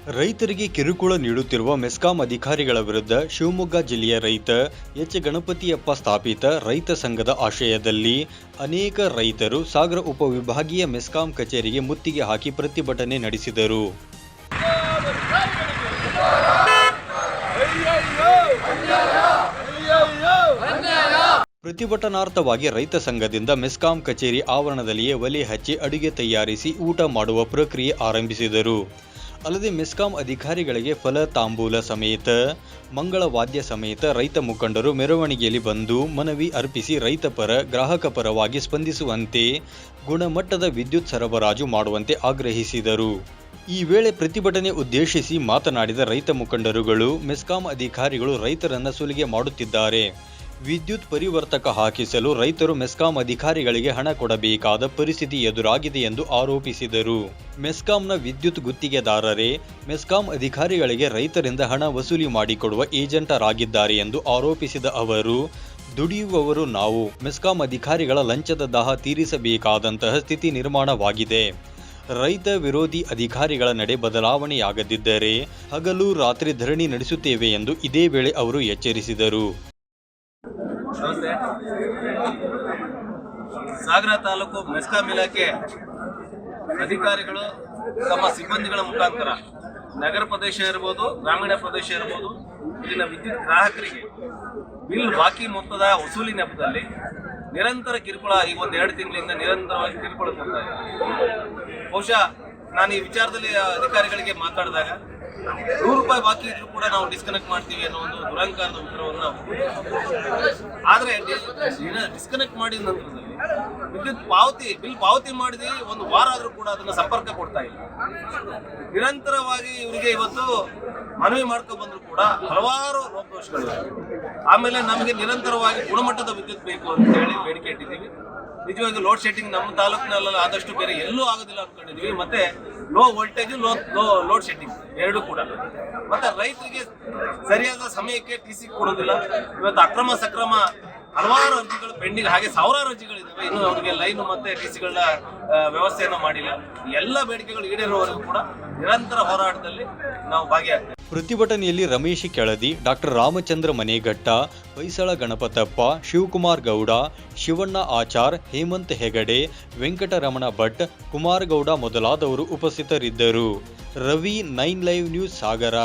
ರೈತರಿಗೆ ಕಿರುಕುಳ ನೀಡುತ್ತಿರುವ ಮೆಸ್ಕಾಂ ಅಧಿಕಾರಿಗಳ ವಿರುದ್ಧ ಶಿವಮೊಗ್ಗ ಜಿಲ್ಲೆಯ ರೈತ ಎಚ್ ಗಣಪತಿಯಪ್ಪ ಸ್ಥಾಪಿತ ರೈತ ಸಂಘದ ಆಶ್ರಯದಲ್ಲಿ ಅನೇಕ ರೈತರು ಸಾಗರ ಉಪವಿಭಾಗೀಯ ಮೆಸ್ಕಾಂ ಕಚೇರಿಗೆ ಮುತ್ತಿಗೆ ಹಾಕಿ ಪ್ರತಿಭಟನೆ ನಡೆಸಿದರು. ಪ್ರತಿಭಟನಾರ್ಥವಾಗಿ ರೈತ ಸಂಘದಿಂದ ಮೆಸ್ಕಾಂ ಕಚೇರಿ ಆವರಣದಲ್ಲಿಯೇ ಒಲೆ ಹಚ್ಚಿ ಅಡುಗೆ ತಯಾರಿಸಿ ಊಟ ಮಾಡುವ ಪ್ರಕ್ರಿಯೆ ಆರಂಭಿಸಿದರು. ಅಲ್ಲದೆ ಮೆಸ್ಕಾಂ ಅಧಿಕಾರಿಗಳಿಗೆ ಫಲ ತಾಂಬೂಲ ಸಮೇತ ಮಂಗಳವಾದ್ಯ ಸಮೇತ ರೈತ ಮುಖಂಡರು ಮೆರವಣಿಗೆಯಲ್ಲಿ ಬಂದು ಮನವಿ ಅರ್ಪಿಸಿ ರೈತ ಪರ ಗ್ರಾಹಕ ಪರವಾಗಿ ಸ್ಪಂದಿಸುವಂತೆ ಗುಣಮಟ್ಟದ ವಿದ್ಯುತ್ ಸರಬರಾಜು ಮಾಡುವಂತೆ ಆಗ್ರಹಿಸಿದರು. ಈ ವೇಳೆ ಪ್ರತಿಭಟನೆ ಉದ್ದೇಶಿಸಿ ಮಾತನಾಡಿದ ರೈತ ಮುಖಂಡರುಗಳು, ಮೆಸ್ಕಾಂ ಅಧಿಕಾರಿಗಳು ರೈತರನ್ನ ಸುಲಿಗೆ ಮಾಡುತ್ತಿದ್ದಾರೆ. ವಿದ್ಯುತ್ ಪರಿವರ್ತಕ ಹಾಕಿಸಲು ರೈತರು ಮೆಸ್ಕಾಂ ಅಧಿಕಾರಿಗಳಿಗೆ ಹಣ ಕೊಡಬೇಕಾದ ಪರಿಸ್ಥಿತಿ ಎದುರಾಗಿದೆ ಎಂದು ಆರೋಪಿಸಿದರು. ಮೆಸ್ಕಾಂನ ವಿದ್ಯುತ್ ಗುತ್ತಿಗೆದಾರರೇ ಮೆಸ್ಕಾಂ ಅಧಿಕಾರಿಗಳಿಗೆ ರೈತರಿಂದ ಹಣ ವಸೂಲಿ ಮಾಡಿಕೊಡುವ ಏಜೆಂಟರಾಗಿದ್ದಾರೆ ಎಂದು ಆರೋಪಿಸಿದ ಅವರು, ದುಡಿಯುವವರು ನಾವು, ಮೆಸ್ಕಾಂ ಅಧಿಕಾರಿಗಳ ಲಂಚದ ದಾಹ ತೀರಿಸಬೇಕಾದಂತಹ ಸ್ಥಿತಿ ನಿರ್ಮಾಣವಾಗಿದೆ. ರೈತ ವಿರೋಧಿ ಅಧಿಕಾರಿಗಳ ನಡೆ ಬದಲಾವಣೆಯಾಗದಿದ್ದರೆ ಹಗಲು ರಾತ್ರಿ ಧರಣಿ ನಡೆಸುತ್ತೇವೆ ಎಂದು ಇದೇ ವೇಳೆ ಅವರು ಎಚ್ಚರಿಸಿದರು. ನಮಸ್ತೆ. ಸಾಗರ ತಾಲೂಕು ಮೆಸ್ಕಾಂ ಇಲಾಖೆ ಅಧಿಕಾರಿಗಳು ತಮ್ಮ ಸಿಬ್ಬಂದಿಗಳ ಮುಖಾಂತರ ನಗರ ಪ್ರದೇಶ ಇರ್ಬೋದು, ಗ್ರಾಮೀಣ ಪ್ರದೇಶ ಇರ್ಬೋದು, ಇಲ್ಲಿನ ವಿದ್ಯುತ್ ಗ್ರಾಹಕರಿಗೆ ಬಿಲ್ ಬಾಕಿ ಮೊತ್ತದ ವಸೂಲಿ ನೆಪದಲ್ಲಿ ನಿರಂತರ ಕಿರುಕುಳ ಈಗ 1-2 ತಿಂಗಳಿಂದ ನಿರಂತರವಾಗಿ ಕಿರುಕುಳ ಕೊಡ್ತಾ ಇದೆ. ಬಹುಶಃ ನಾನು ಈ ವಿಚಾರದಲ್ಲಿ ಅಧಿಕಾರಿಗಳಿಗೆ ಮಾತಾಡಿದಾಗ ₹100 ಬಾಕಿ ಇದ್ರೂ ಕೂಡ ನಾವು ಡಿಸ್ಕನೆಕ್ಟ್ ಮಾಡ್ತೀವಿ ಅನ್ನೋ ಒಂದು ದುರಂಕಾರದ ಉತ್ತರವನ್ನು ಆದರೆ ಡಿಸ್ಕನೆಕ್ಟ್ ಮಾಡಿದ ನಂತರದಲ್ಲಿ ವಿದ್ಯುತ್ ಬಿಲ್ ಪಾವತಿ ಮಾಡಿದ 1 ವಾರ ಆದರೂ ಕೂಡ ಅದನ್ನ ಸಂಪರ್ಕ ಕೊಡ್ತಾ ಇಲ್ಲ. ನಿರಂತರವಾಗಿ ಇವರಿಗೆ ಇವತ್ತು ಮನವಿ ಮಾಡ್ಕೊ ಬಂದ್ರು ಕೂಡ ಹಲವಾರು ಲೋಪದೋಷಗಳು. ಆಮೇಲೆ ನಮಗೆ ನಿರಂತರವಾಗಿ ಗುಣಮಟ್ಟದ ವಿದ್ಯುತ್ ಬೇಕು ಅಂತ ಹೇಳಿ ಬೇಡಿಕೆ ಇಟ್ಟಿದ್ದೀವಿ. ನಿಜವಾಗಿ ಲೋಡ್ ಶೆಡ್ಡಿಂಗ್ ನಮ್ಮ ತಾಲೂಕಿನಲ್ಲ ಆದಷ್ಟು ಬೇರೆ ಎಲ್ಲೂ ಆಗೋದಿಲ್ಲ ಅನ್ಕೊಂಡಿದ್ವಿ. ಮತ್ತೆ ಲೋ ವೋಲ್ಟೇಜ್ ಲೋಡ್ ಶೆಡ್ಡಿಂಗ್ ಎರಡೂ ಕೂಡ. ಮತ್ತೆ ರೈತರಿಗೆ ಸರಿಯಾದ ಸಮಯಕ್ಕೆ ಟಿಸಿ ಕೊಡೋದಿಲ್ಲ. ಇವತ್ತು ಅಕ್ರಮ ಸಕ್ರಮ ಹಲವಾರು ಅರ್ಜಿಗಳು ಪೆಂಡಿಂಗ್, ಹಾಗೆ ಸಾವಿರಾರು ಅರ್ಜಿಗಳಿದ್ದಾವೆ. ಇನ್ನು ಅವರಿಗೆ ಲೈನ್ ಮತ್ತೆ ಟಿಸಿಗಳ ವ್ಯವಸ್ಥೆಯನ್ನು ಮಾಡಿಲ್ಲ. ಎಲ್ಲ ಬೇಡಿಕೆಗಳು ಈಡೇರುವವರೆಗೂ ಕೂಡ ನಿರಂತರ ಹೋರಾಟದಲ್ಲಿ ನಾವು ಭಾಗಿಯಾಗ್ತೇವೆ. ಪ್ರತಿಭಟನೆಯಲ್ಲಿ ರಮೇಶ್ ಕೆಳದಿ, ಡಾಕ್ಟರ್ ರಾಮಚಂದ್ರ ಮನೆಘಟ್ಟ, ಹೊಯ್ಸಳ ಗಣಪತಪ್ಪ, ಶಿವಕುಮಾರ್ ಗೌಡ, ಶಿವಣ್ಣ ಆಚಾರ್, ಹೇಮಂತ್ ಹೆಗಡೆ, ವೆಂಕಟರಮಣ ಭಟ್, ಕುಮಾರ್ ಗೌಡ ಮೊದಲಾದವರು ಉಪಸ್ಥಿತರಿದ್ದರು. ರವಿ, 9 ಲೈವ್ ನ್ಯೂಸ್, ಸಾಗರ.